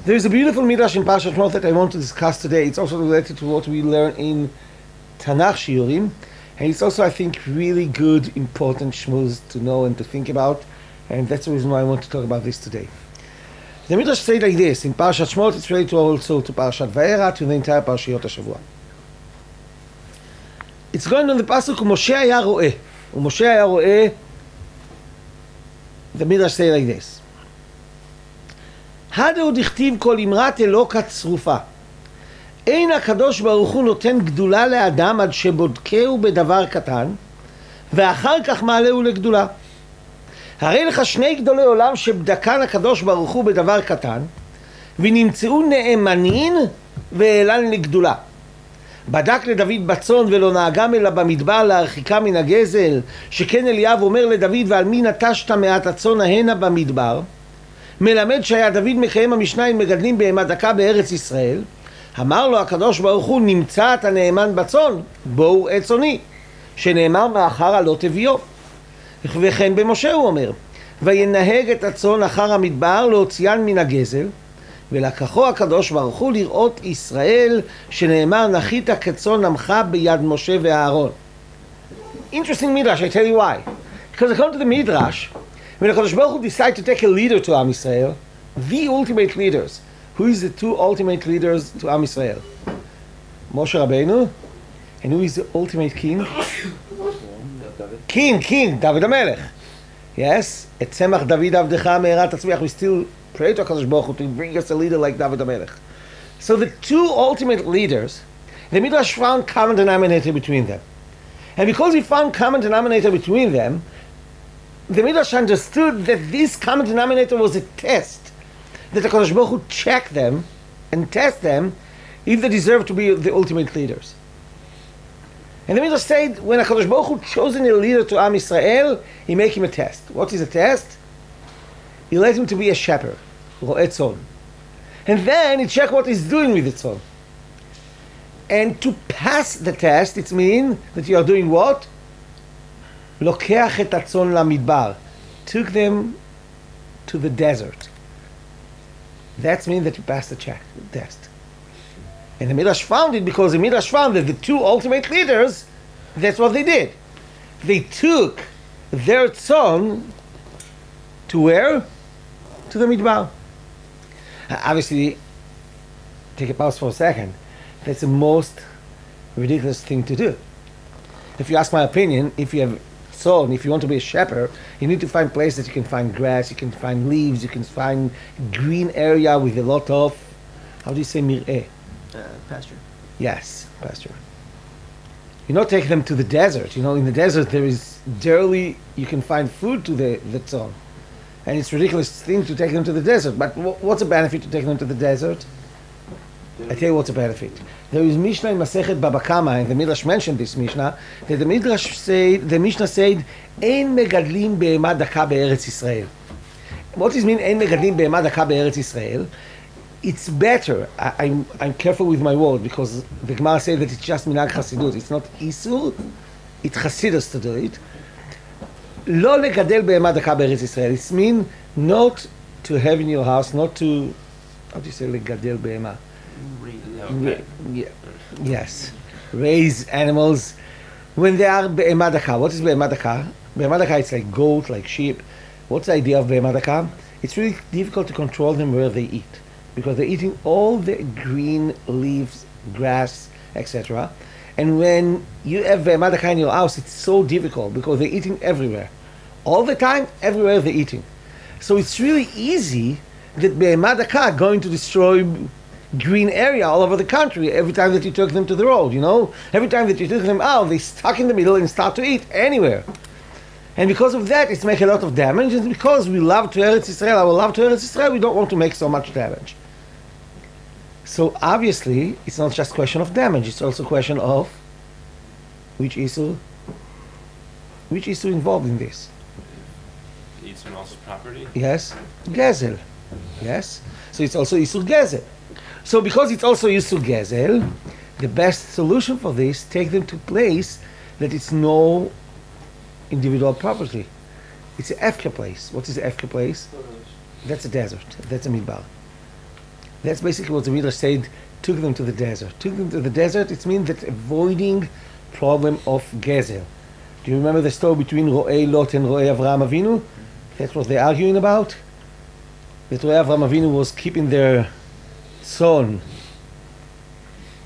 There is a beautiful midrash in Parshat Shmot that I want to discuss today. It's also related to what we learn in Tanakh shiurim, and it's also, I think, really good, important shmooze to know and to think about, and that's the reason why I want to talk about this today. The midrash says like this in Parshat Shmot. It's related also to Parshat Vayera, to the entire Parshiyot HaShavua. It's going on the pasuk Moshe היה רואה. ומשה היה רואה. The midrash says like this. הדאו דכתיב כל אמרת אלוקה צרופה. אין הקדוש ברוך הוא נותן גדולה לאדם עד שבודקהו בדבר קטן, ואחר כך מעלהו לגדולה. הרי לך שני גדולי עולם שבדקן הקדוש ברוך הוא בדבר קטן, ונמצאו נאמנין והעלן לגדולה. בדק לדוד בצאן ולא נהגם אלא במדבר להרחיקה מן הגזל, שכן אליאב אומר לדוד ועל מי נטשת מעט הצאן ההנה במדבר. מלמד שהיה דוד מקיים המשנה עם מגדלים בהמה דקה בארץ ישראל. אמר לו הקדוש ברוך הוא נמצא את הנאמן בצאן, בואו את צאני, שנאמר מאחר לא תביאו. וכן במשה הוא אומר, וינהג את הצאן אחר המדבר להוציאן מן הגזל, ולקחו הקדוש ברוך הוא לראות ישראל, שנאמר נחית כצאן עמך ביד משה ואהרון. Interesting midrash, I tell you why. Because according to the midrash, when HaKadosh Baruch Hu decided to take a leader to Am Yisrael, the ultimate leaders, who is the two ultimate leaders to Am Yisrael? Moshe Rabbeinu, and who is the ultimate king? King, David HaMelech. Yes, et tzemach David avdecha me'erat tatzmiach. We still pray to HaKadosh Baruch Hu to bring us a leader like David HaMelech. So the two ultimate leaders, the Midrash found common denominator between them. And because we found common denominator between them, the Midrash understood that this common denominator was a test, that the HaKadosh Baruch Hu check them and test them if they deserve to be the ultimate leaders. And the Midrash said, when HaKadosh Baruch Hu chosen a leader to Am Yisrael, he make him a test. What is a test? He let him to be a shepherd, ro'eh tzon. And then he check what he's doing with the tzon. And to pass the test, it means that you are doing what? לוקח את הצאן למדבר, took them to the desert. That means that you passed the check, the test. And the Midrash found it because the Midrash found that the two ultimate leaders, that's what they did. They took their tzon to where? To the midbar. Obviously, take a pause for a second. That's the most ridiculous thing to do. If you ask my opinion, if you have tzon, if you want to be a shepherd, you need to find places that you can find grass, you can find leaves, you can find green area with a lot of, how do you say mir'eh? Pasture. Yes, pasture. You not take them to the desert. You know, in the desert there is barely you can find food to the tzon. And it's a ridiculous thing to take them to the desert. But what's the benefit to take them to the desert? I tell you what's the benefit. There is Mishnah in Masechet Baba Kama, and the Midrash mentioned this Mishnah, that the Mishnah said, Ein megadlim behema daka be'eretz Yisrael. What does it mean, Ein megadlim behema daka be'eretz Yisrael? It's better. I'm careful with my word because the Gemara says that it's just minhag Chassidut. It's not Isur, it's Chassidus to do it. לא לגדל בהמה דקה בארץ ישראל. It means not to have in your house, not to, how do you say לגדל בהמה? Yes. Raise animals when they are בהמה דקה. What is בהמה דקה? בהמה דקה, it's like goat, like sheep. What's the idea of בהמה דקה? It's really difficult to control them where they eat, because they're eating all the green leaves, grass, etc. And when you have behema daka in your house, it's so difficult because they're eating everywhere. All the time, everywhere they're eating. So it's really easy that behema daka are going to destroy green area all over the country every time that you took them to the road, you know? Every time that you took them out, they stuck in the middle and start to eat anywhere. And because of that, it's make a lot of damage. And because we love to Eretz Yisrael, our love to Eretz Yisrael, we don't want to make so much damage. So obviously, it's not just a question of damage, it's also a question of which issue involved in this. Eat someone else's property? Yes, gezel. Yes, so it's also isur gezel. So because it's also isur gezel, the best solution for this, take them to a place that it's no individual property. It's an Efka place. What is an Efka place? That's a desert. That's a midbar. That's basically what the Midrash said, took them to the desert. Took them to the desert, it means that avoiding problem of Gezer. Do you remember the story between Ro'ei Lot and Ro'ei Avraham Avinu? That's what they're arguing about. That Ro'ei Avraham Avinu was keeping their son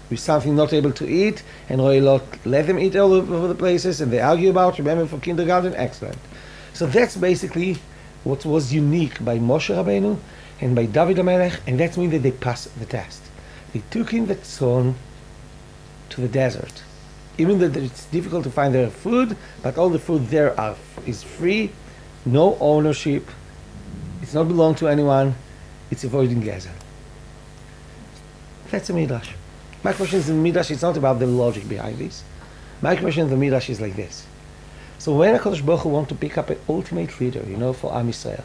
with something not able to eat, and Ro'ei Lot let them eat all over the places, and they argue about, remember for kindergarten, excellent. So that's basically what was unique by Moshe Rabbeinu and by David HaMelech, and that means that they passed the test. They took in the son to the desert. Even though it's difficult to find their food, but all the food there is free, no ownership, it's not belong to anyone, it's avoiding Gezer. That's a Midrash. My question is in Midrash, it's not about the logic behind this. My question in the Midrash is like this. So when HaKadosh Baruch Hu wants to pick up an ultimate leader, for Am Yisrael,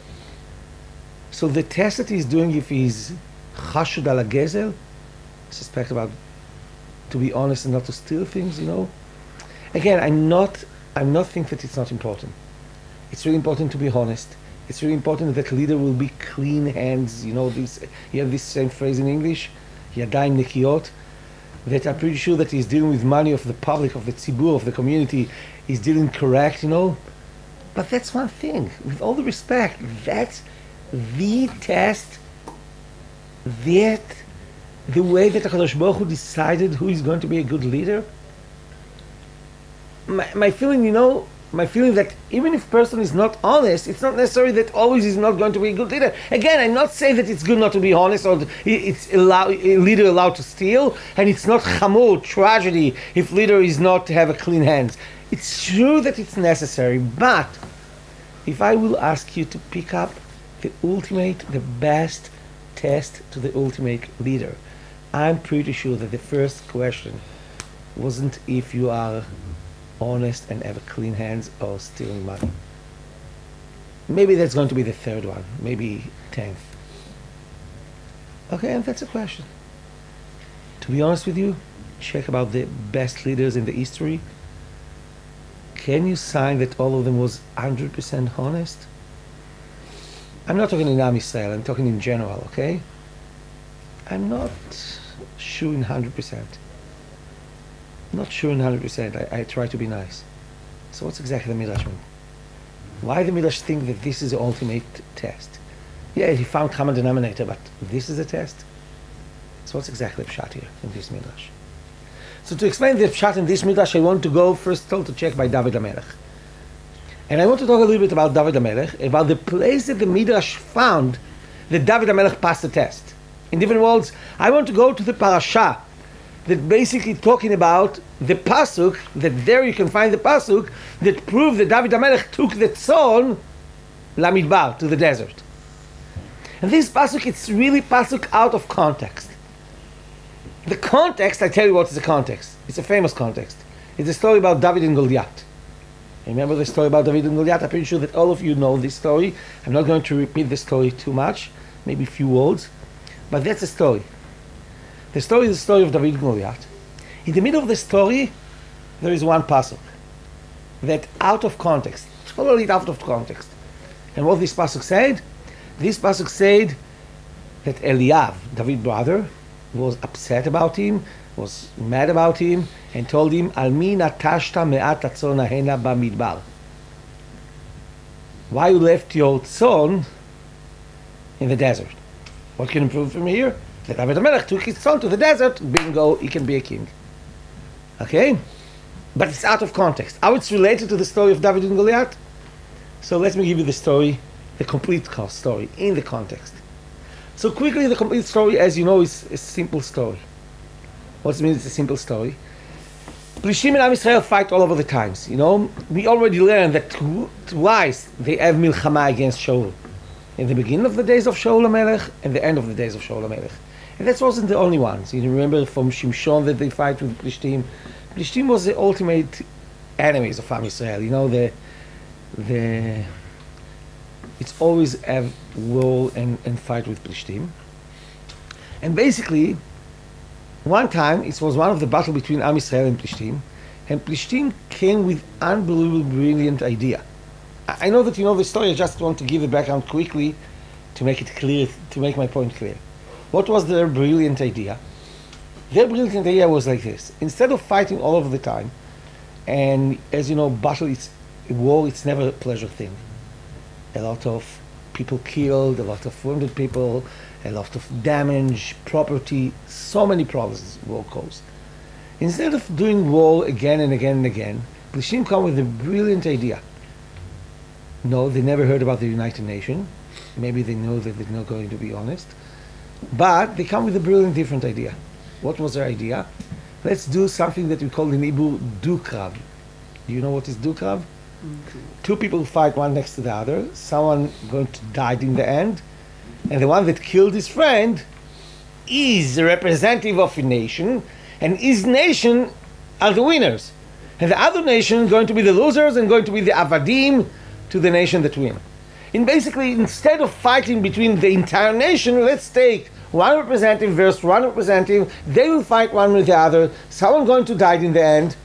so the test that he's doing, if he's chashud ala gezel, suspect about, to be honest and not to steal things, Again, I'm not think that it's not important. It's really important to be honest. It's really important that leader will be clean hands. You have this same phrase in English, yadayim nekiot, that I'm pretty sure that he's dealing with money of the public, of the tzibur, of the community, he's dealing correct, But that's one thing. With all the respect, that's the test, that the way that HaKadosh Baruch Hu decided who is going to be a good leader. My feeling, my feeling that even if a person is not honest, it's not necessary that always is not going to be a good leader. Again, I'm not saying that it's good not to be honest, or it's a leader allowed to steal, and it's not chamor, tragedy, if leader is not to have a clean hands. It's true that it's necessary, but if I will ask you to pick up the best test to the ultimate leader, I'm pretty sure that the first question wasn't if you are honest and have clean hands or stealing money. Maybe that's going to be the third one, maybe 10th. Okay, and that's a question. To be honest with you, check about the best leaders in the history. Can you sign that all of them was 100% honest? I'm not talking in Am Yisrael, I'm talking in general, okay? I'm not sure in 100%. Not sure in 100%. I try to be nice. So what's exactly the Midrash mean? Why the Midrash think that this is the ultimate test? Yeah, he found common denominator, but this is a test? So what's exactly the pshat here in this Midrash? So to explain the pshat in this Midrash, I want to go first to check by David HaMelech. And I want to talk a little bit about David HaMelech, about the place that the Midrash found that David HaMelech passed the test. In different words, I want to go to the parasha that basically talking about the pasuk, that there you can find the pasuk that prove that David HaMelech took the tzon lamidbar, to the desert. And this pasuk, it's really pasuk out of context. The context, I tell you what is the context. It's a famous context. It's a story about David and Goliath. Remember the story about David and Goliath? I'm pretty sure that all of you know this story. I'm not going to repeat the story too much, maybe a few words, but that's a story. The story is the story of David and Goliath. In the middle of the story, there is one pasuk that out of context, totally out of context. And what this pasuk said? This pasuk said that Eliav, David's brother, was upset about him, was mad about him, and told him, Al mi natashta me'at atzon hahena bamidbar. Why you left your tzon in the desert? What can you prove from here? That David HaMelech took his son to the desert, bingo, he can be a king. Okay? But it's out of context. How it's related to the story of David and Goliath? So let me give you the story, the complete story, in the context. So quickly, the complete story, as you know, is a simple story. What does it mean it's a simple story? Plishtim and Am Yisrael fight all over the times. We already learned that twice they have milchama against Shaul. In the beginning of the days of Shaul HaMelech and the end of the days of Shaul HaMelech. And that wasn't the only ones. You remember from Shimshon that they fight with Plishtim. Plishtim was the ultimate enemies of Am Yisrael. It's always have war and fight with Plishtim. And basically, one time, it was one of the battle between Am Yisrael and Plishtim came with unbelievable, brilliant idea. I know that you know the story, I just want to give the background quickly to make it clear, to make my point clear. What was their brilliant idea? Their brilliant idea was like this. Instead of fighting all of the time, and as you know, war, it's never a pleasure thing. A lot of people killed, a lot of wounded people, a lot of damage, property, so many problems war caused. Instead of doing war again and again and again, Plishtim come with a brilliant idea. No, they never heard about the United Nations. Maybe they know that they're not going to be honest. But they come with a brilliant different idea. What was their idea? Let's do something that we call in Hebrew du-krav. Do you know what is du-krav? Two people fight one next to the other. Someone going to die in the end. And the one that killed his friend is a representative of a nation. And his nation are the winners. And the other nation going to be the losers and going to be the avadim to the nation that win. And basically, instead of fighting between the entire nation, let's take one representative versus one representative. They will fight one with the other. Someone going to die in the end.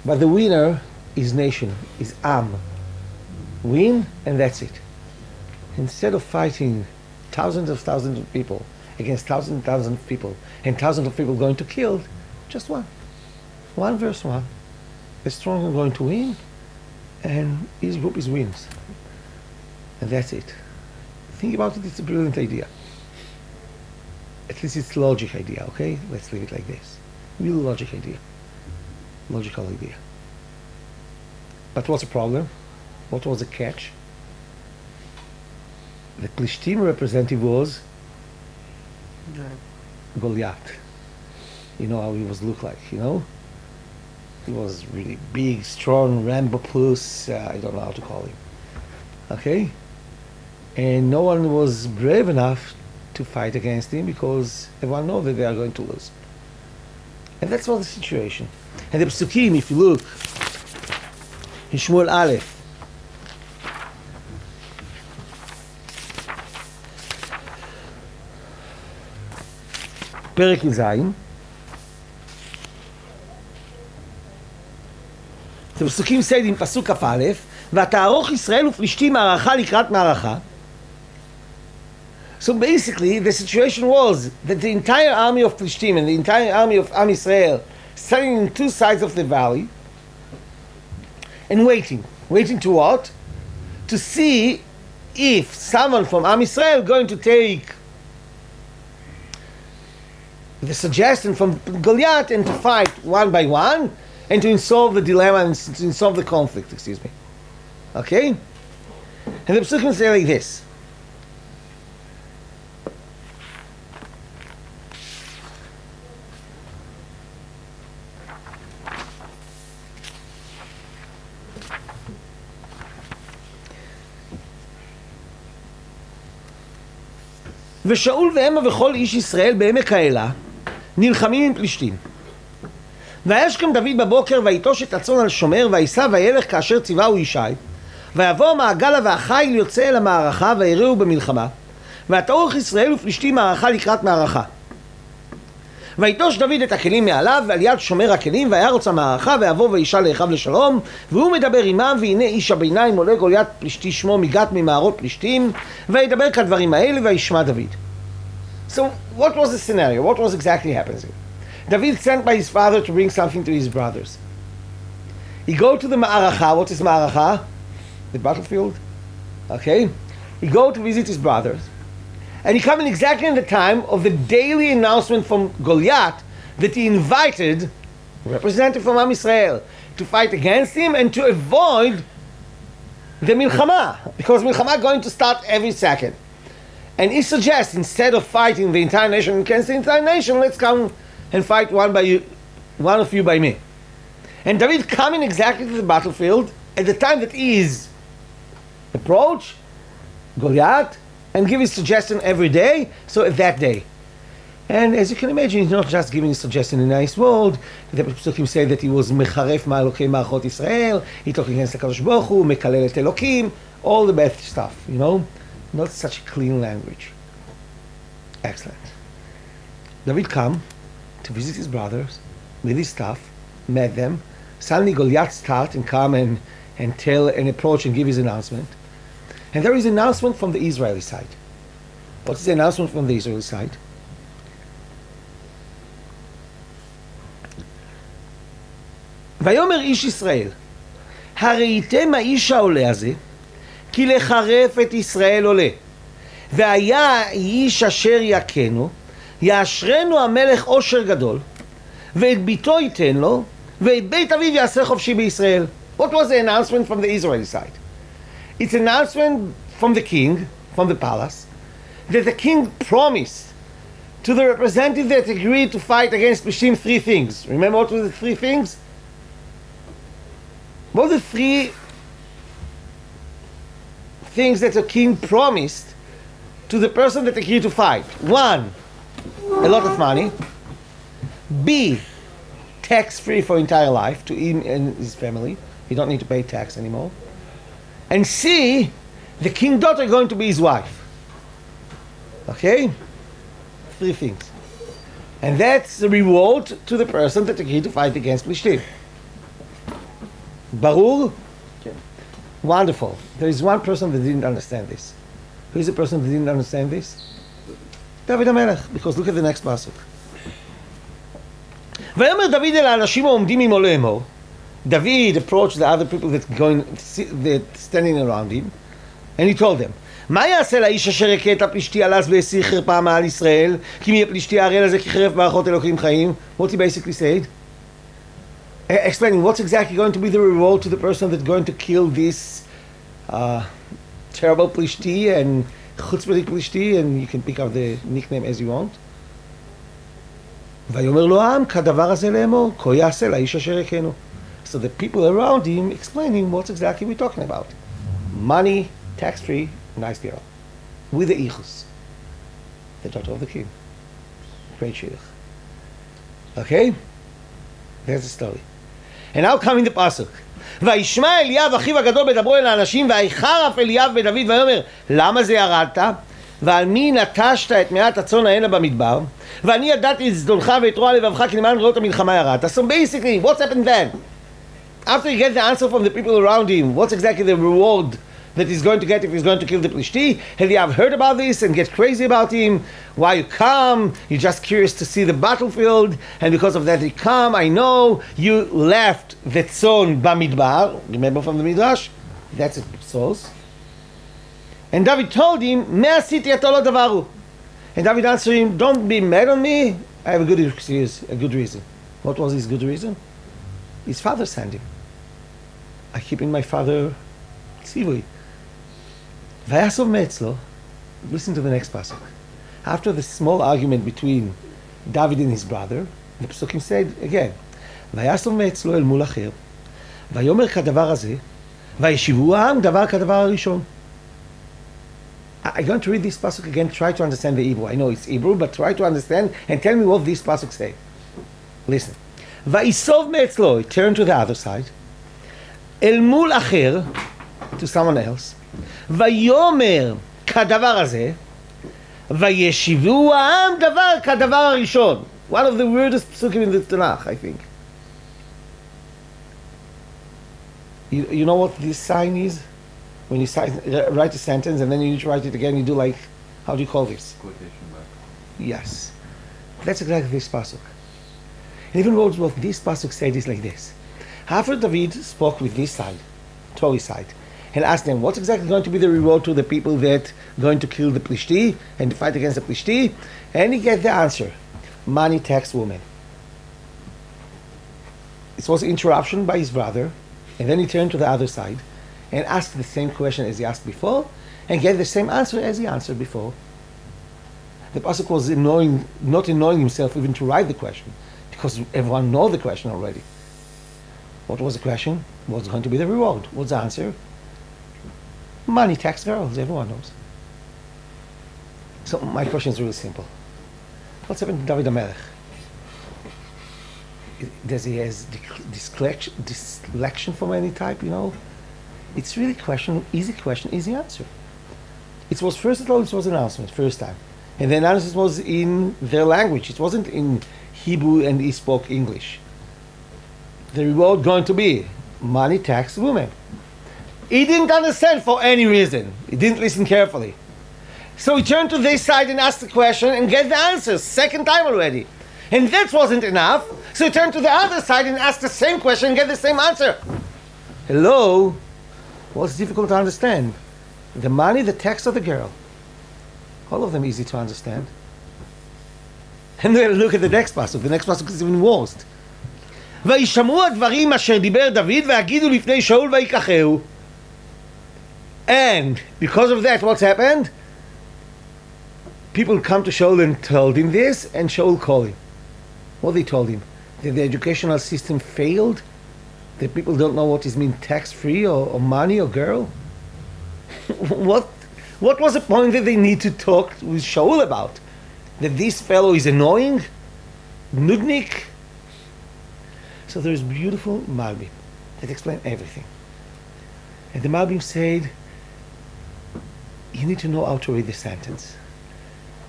But the winner is nation, is Am. Win, and that's it. Instead of fighting thousands of people against thousands of people, and thousands of people going to kill, just one. One versus one. The strong are going to win, and his group is wins. And that's it. Think about it, it's a brilliant idea. At least it's a logic idea, okay? Let's leave it like this. Real logic idea. Logical idea. But what's the problem? What was the catch? The Plishtim representative was Goliath. You know how he was look like, you know? He was really big, strong, Rambo plus, I don't know how to call him. Okay? And no one was brave enough to fight against him because everyone knows that they are going to lose. And that's what the situation. And the Psukim, if you look, in Shmuel Aleph, פרק י"ז, זה פסוקים סיידים, פסוק כ"א, ותערוך ישראל ופלישתים מערכה לקראת מערכה. So basically, the situation was that the entire army of Plishtim and the entire army of Am Yisrael standing on two sides of the valley and waiting. Waiting to what? To see if someone from Am Yisrael going to take the suggestion from Goliath and to fight one by one and to solve the dilemma and to solve the conflict, excuse me. Okay? And the Psukim say like this. ושאול והמה וכל איש ישראל בעמק האלה נלחמים עם פלישתים. וישכם דוד בבוקר ויטוש את הצאן על שומר ויסע וילך כאשר ציווהו ישי ויבוא מעגלה והחיל יוצא אל המערכה ויראו במלחמה ותערוך ישראל ופלישתים מערכה לקראת מערכה. ויטוש דוד את הכלים מעליו ועל יד שומר הכלים וירוץ המערכה ויבוא וישאל לאחיו לשלום והוא מדבר עמם והנה איש הביניים עולה גוליית פלישתי שמו מגת ממערות פלישתים וידבר כדברים האלה וישמע דוד. So what was the scenario? What was exactly happening? David sent by his father to bring something to his brothers. He go to the Ma'aracha. What is Ma'aracha? The battlefield. Okay? He go to visit his brothers. And he come in exactly in the time of the daily announcement from Goliath that he invited a representative from Am Yisrael to fight against him and to avoid the Milchama. Because Milchama going to start every second. And he suggests, instead of fighting the entire nation against the entire nation, let's come and fight one of you by me. And David coming exactly to the battlefield at the time that he is approach Goliath and give his suggestion every day, so at that day. And as you can imagine, he's not just giving his suggestion in a nice word. The Psukim say that he was mecharef ma'alokei ma'achot Israel, he talking against the Kadosh Baruch Hu, mekalel et Elokim, all the bad stuff, you know? Not such a clean language. Excellent. David come to visit his brothers with his staff, met them. Suddenly Goliath start and come and tell and approach and give his announcement. And there is an announcement from the Israeli side. What's the announcement from the Israeli side? ויאמר איש ישראל, הראיתם האיש העולה הזה, כי לחרף את ישראל עולה. והיה איש אשר יכנו, יאשרנו המלך עושר גדול, ואת ביתו ייתן לו, ואת בית אביו יעשה חופשי בישראל. What was the announcement from the Israeli side? It's an announcement from the king, from the palace, that the king promised to the representative that agreed to fight against Plishtim 3 things. Remember what were the 3 things? What were the 3 things that the king promised to the person that agreed to fight? 1, a lot of money. B, tax-free for entire life to him and his family. You don't need to pay tax anymore. And C, the king's daughter going to be his wife. Okay? 3 things. And that's the reward to the person that agreed to fight against Plishtim. Barur? Okay. Wonderful. There is one person that didn't understand this. Who is the person that didn't understand this? David HaMelech. Because look at the next pasuk. ויאמר דוד אל האנשים העומדים עמו לאמור. David approached the other people that standing around him, and he told them, מה יעשה לאיש אשר יכה את הפלישתי על אז והסיר חרפה מעל ישראל, כי מי הפלישתי הערל הזה כחרב מערכות אלוקים חיים? What he basically said? Explaining what's exactly going to be the reward to the person that's going to kill this terrible plishti and chutzpahdik plishti, and you can pick up the nickname as you want. ויאמר לו העם כדבר הזה לאמור, כה יעשה לאיש אשר יכנו. So the people around him explaining what's exactly we're talking about. Money, tax-free, nice girl. With the ichus. The daughter of the king. Great shidduch. Okay? There's the story. And now coming the pasuk. וישמע אליאב אחיו הגדול בדברו אל האנשים, ויחרף אליאב בדוד ויאמר, למה זה ירדת? ועל מי נטשת את מעט הצאן ההנה במדבר? ואני ידעתי את זדונך ואת רוע לבבך, כי למען ראות המלחמה ירדת. So basically, what's happened then? After you get the answer from the people around him, what's exactly the reward that he's going to get if he's going to kill the Plishti? Eliav heard about this and get crazy about him. Why you come? You're just curious to see the battlefield, and because of that you come. I know you left the tzon bamidbar. Remember from the midrash? That's a source. And David told him, "Me asiti ato lo davaru." And David answered him, "Don't be mad on me. I have a good excuse, a good reason." What was his good reason? His father sent him. I keep in my father tzivui. Vayasov metzlo. Listen to the next pasuk. After the small argument between David and his brother, the pasukim said again, Vayasov metzlo el mul acher, vayomer kadavar hazeh, vayeshivu ha'am davar kadavar harishon. I'm going to read this pasuk again. Try to understand the Hebrew. I know it's Hebrew, but try to understand and tell me what this pasuk say. Listen. Vayisov metzlo, he turned to the other side. El mul acher, to someone else. Vayomer kadavar hazeh, vayeshivu ha'am davar kadavar harishon. One of the weirdest psukim in the Tanakh, I think. You know what this sign is? When you write a sentence and then you need to write it again, you do like, how do you call this? Quotation mark. Yes. That's exactly this pasuk. And even what this pasuk said is like this. After David spoke with this side, Torah side, and asked them, what's exactly going to be the reward to the people that are going to kill the Plishti and fight against the Plishti? And he gave the answer, money, tax, woman. It was an interruption by his brother, and then he turned to the other side and asked the same question as he asked before, and gave the same answer as he answered before. The pasuk was not annoying himself even to write the question, because everyone knows the question already. What was the question? What's going to be the reward? What's the answer? Money, tax, girls, everyone knows. So my question is really simple. What's happened to David HaMelech? Does he have dyslexia from any type, you know? It's really easy question, easy answer. It was, first of all, it was an announcement, first time. And the announcement was in their language. It wasn't in Hebrew and he spoke English. The reward going to be money, tax, women. He didn't understand for any reason. He didn't listen carefully. So he turned to this side and asked the question and get the answer, second time already. And that wasn't enough, so he turned to the other side and asked the same question and get the same answer. Hello? What's difficult to understand? The money, the text, or the girl? All of them easy to understand. And then look at the next pasuk. The next pasuk is even worse. וישמעו הדברים אשר דיבר דוד והגידו לפני שאול ויקחהו. And because of that, what's happened? People come to Shaul and told him this, and Shaul called him. What they told him? That the educational system failed? That people don't know what is mean tax-free or money or girl? What was the point that they need to talk with Shaul about? That this fellow is annoying? Nudnik? So there's beautiful Malbim that explain everything. And the Malbim said, you need to know how to read the sentence.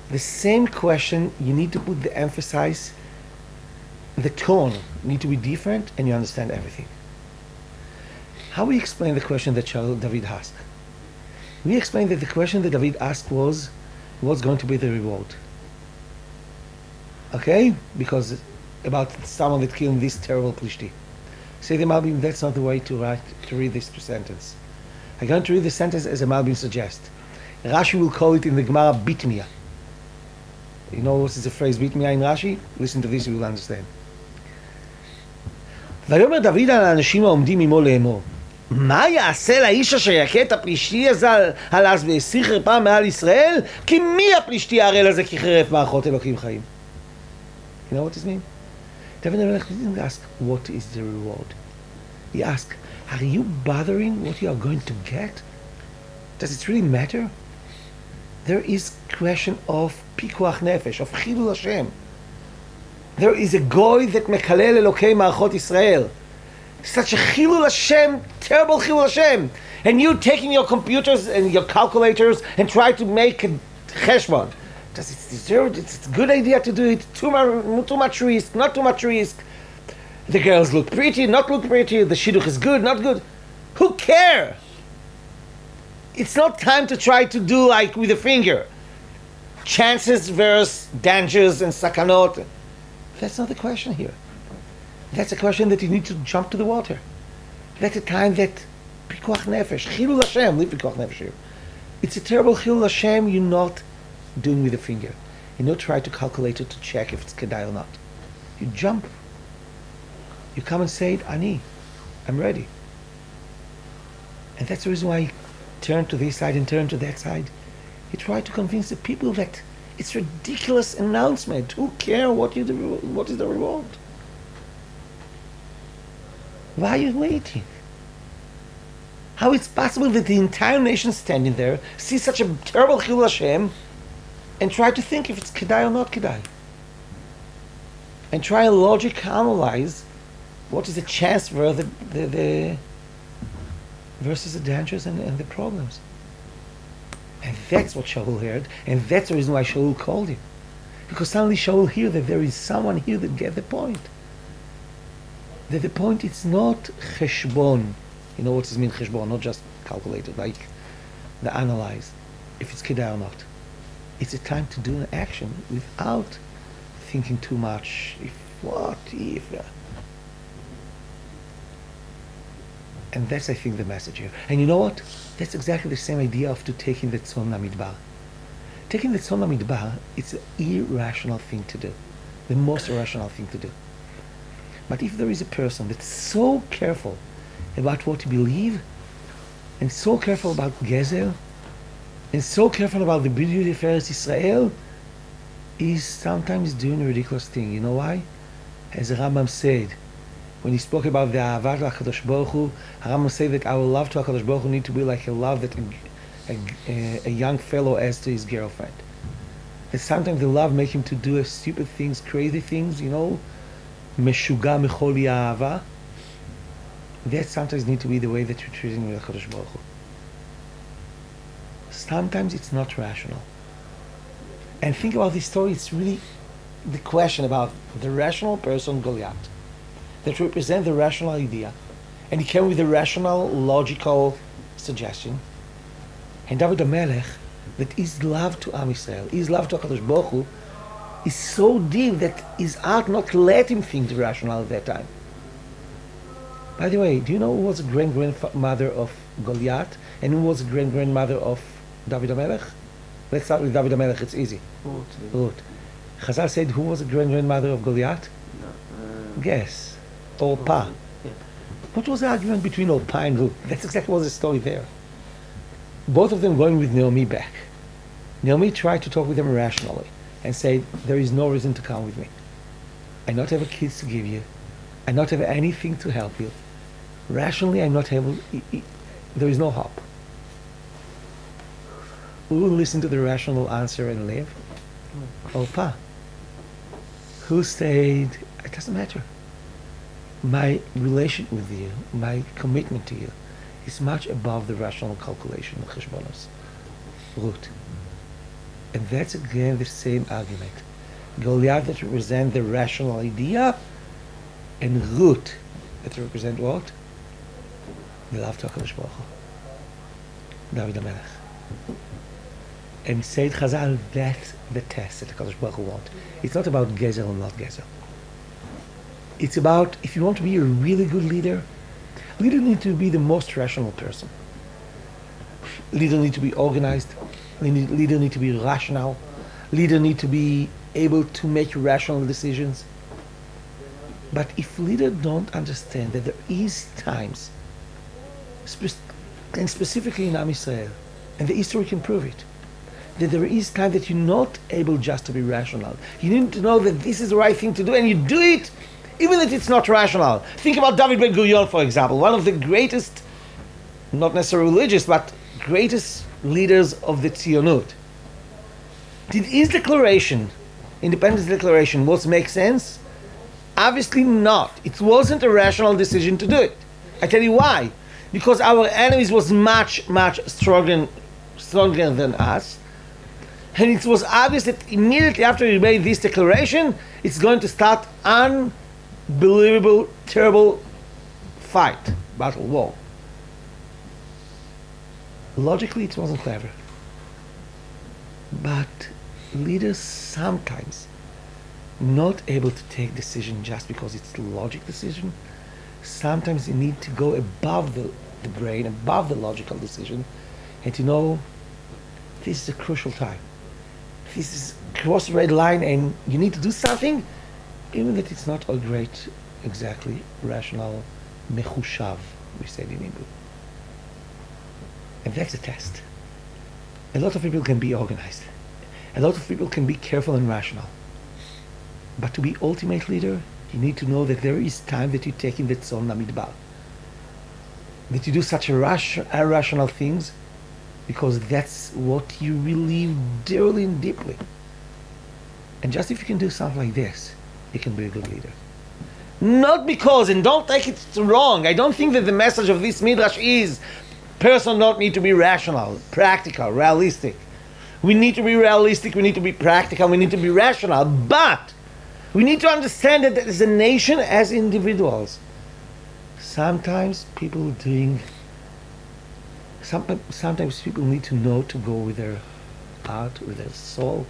The same question, you need to put the emphasis, the tone need to be different, and you understand everything. How we explain the question that David asked? We explained that the question that David asked was, what's going to be the reward? Okay? Because about someone that killed this terrible Plishti. Say the Malbim, that's not the way to read this sentence. I'm going to read the sentence as the Malbim suggests. Rashi will call it in the Gemara bitmia. You know what is the phrase bitmia in Rashi? Listen to this, you will understand. ויאמר דוד על האנשים העומדים עמו לאמור, מה יעשה לאיש אשר יכה את הפלישתי הזה על אז והסיר חרפה מעל ישראל? כי מי הפלישתי הערל הזה כי חרף מערכות אלוקים חיים? You know what this means? David didn't ask, what is the reward? He asked, are you bothering what you are going to get? Does it really matter? There is question of pikuach nefesh, of chilul Hashem. There is a goy that mekalel elokei marachot Israel. Such a chilul Hashem, terrible chilul Hashem. And you taking your computers and your calculators and try to make a cheshbon. Does it deserve it? It's a good idea to do it. Too much risk, not too much risk. The girls look pretty, not look pretty. The shidduch is good, not good. Who cares? It's not time to try to do like with a finger. Chances versus dangers and sakanot. That's not the question here. That's a question that you need to jump to the water. That's a time that pikuach nefesh, chilul Hashem, leave pikuach nefesh here. It's a terrible chilul Hashem. You're not doing with a finger. You don't try to calculate it to check if it's kedai or not. You jump. You come and say, Ani, I'm ready. And that's the reason why he turned to this side and turned to that side. He tried to convince the people that it's ridiculous announcement. Who cares what is the reward? Why are you waiting? How it's possible that the entire nation standing there sees such a terrible chilul Hashem and try to think if it's kedai or not kedai. And try to logically analyze what is the chance for the versus the dangers and the problems. And that's what Shaul heard, and that's the reason why Shaul called him. Because suddenly Shaul heard that there is someone here that get the point. That the point is not cheshbon. You know what does mean cheshbon, not just calculated, like the analyze, if it's kedai or not. It's a time to do an action without thinking too much. And that's, I think, the message here. And you know what? That's exactly the same idea of taking the tzon lamidbar. Taking the tzon lamidbar, it's an irrational thing to do. The most irrational thing to do. But if there is a person that's so careful about what he believes, and so careful about gezer, and so careful about the beauty of Eretz Israel, he's sometimes doing a ridiculous thing. You know why? As the Rambam said, when he spoke about the Ahavat HaKadosh Baruch Hu, Rambam said that our love to HaKadosh Baruch Hu need to be like a love that a young fellow has to his girlfriend. And sometimes the love makes him to do stupid things, crazy things, you know, meshuga mechol ya'ava. That sometimes need to be the way that you're treating with HaKadosh Baruch Hu. Sometimes it's not rational. And think about this story, it's really the question about the rational person, Goliath, that represent the rational idea. And he came with a rational, logical suggestion. And David HaMelech that his love to Am Yisrael, his love to HaKadosh Baruch Hu, is so deep that his heart not let him think rational at that time. By the way, do you know who was the great-grandmother of Goliath and who was the great-grandmother of David HaMelech? Let's start with David HaMelech, it's easy. Ruth. Chazal said who was the great-grandmother of Goliath? Guess. Orpah. Yeah. What was the argument between Orpah and Ruth? That's exactly what was the story there. Both of them going with Naomi back. Naomi tried to talk with them rationally and said, there is no reason to come with me. I not have a kids to give you. I not have anything to help you. Rationally, I'm not able, there is no hope. Who will listen to the rational answer and live? Orpah. Who said, it doesn't matter. My relation with you, my commitment to you, is much above the rational calculation of cheshbonos. Ruth. And that's again the same argument. Goliath that represent the rational idea, and Ruth that represent what? The love to HaKadosh Baruch Hu. David HaMelech. And said Chazal, that's the test that HaKadosh Baruch Hu wants. It's not about gezer or not gezer. It's about, if you want to be a really good leader, leader need to be the most rational person. Leader need to be organized. Leader need to be rational. Leader need to be able to make rational decisions. But if leader don't understand that there is times, and specifically in Am Yisrael, and the history can prove it, that there is time that you're not able just to be rational. You need to know that this is the right thing to do, and you do it even if it's not rational. Think about David Ben Gurion, for example, one of the greatest, not necessarily religious, but greatest leaders of the Tzionut. Did his declaration, independence declaration, was make sense? Obviously not. It wasn't a rational decision to do it. I tell you why. Because our enemies was much, much stronger than us. And it was obvious that immediately after he made this declaration, it's going to start unbelievable, terrible fight, battle, war. Logically, it wasn't clever. But leaders sometimes not able to take decision just because it's a logic decision. Sometimes you need to go above the brain, above the logical decision, and to know this is a crucial time. This is cross the red line and you need to do something, even that it's not all great, exactly rational, mechushav, we said in Hebrew. And that's a test. A lot of people can be organized. A lot of people can be careful and rational. But to be ultimate leader, you need to know that there is time that you take in the tzon lamidbar. That you do such irrational things because that's what you believe dearly and deeply. And just if you can do something like this, you can be a good leader. Not because, and don't take it wrong, I don't think that the message of this midrash is person don't need to be rational, practical, realistic. We need to be realistic, we need to be practical, we need to be rational, but we need to understand that as a nation, as individuals, sometimes people doing, sometimes people need to know to go with their heart, with their soul,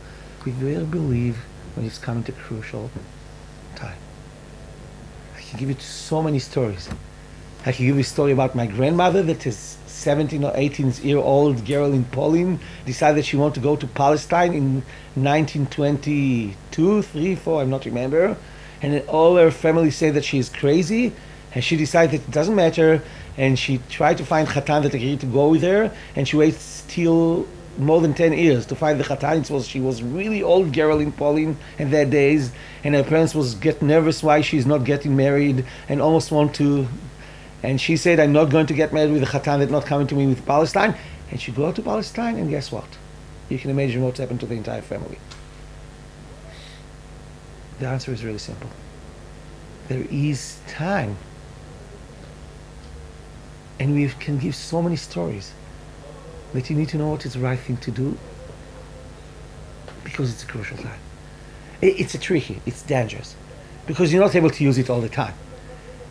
with their belief when it's coming to crucial time. I can give you so many stories. I can give you a story about my grandmother that is 17 or 18-year-old girl in Poland decided she wanted to go to Palestine in 1922, 3, 4, I'm not remember. And then all her family say that she is crazy. And she decided it doesn't matter. And she tried to find Khatan that agreed to go with her. And she waited till more than 10 years to find the Khatan. She was really old girl in Poland in that days. And her parents was get nervous why she's not getting married and almost want to. And she said, I'm not going to get married with a Khatan that's not coming to me with Palestine. And she go to Palestine, and guess what? You can imagine what's happened to the entire family. The answer is really simple. There is time. And we can give so many stories that you need to know what is the right thing to do because it's a crucial time. It's tricky, it's dangerous, because you're not able to use it all the time.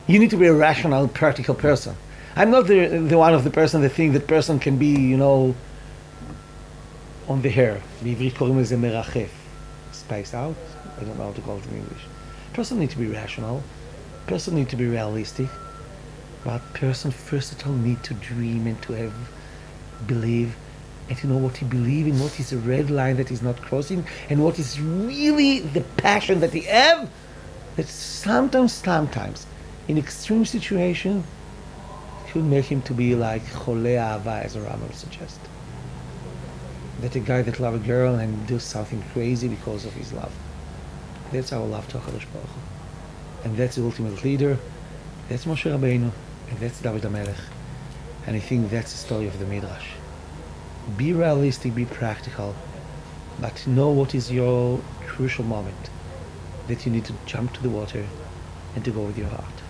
You need to be a rational, practical person. I'm not the one of the person that think that person can be, on the hair. בעברית קוראים לזה מרחף. Spaced out. I don't know how to call it in English. Person need to be rational. Person need to be realistic. But person first of all need to dream and to have believe and to know what he believes in, what is the red line that he's not crossing, and what is really the passion that he have. That sometimes, in extreme situation, it will make him to be like cholei ahava, as the Rambam suggests. That a guy that love a girl and do something crazy because of his love. That's our love to HaKadosh Baruch Hu. And that's the ultimate leader. That's Moshe Rabbeinu, and that's David HaMelech. And I think that's the story of the Midrash. Be realistic, be practical, but know what is your crucial moment, that you need to jump to the water and to go with your heart.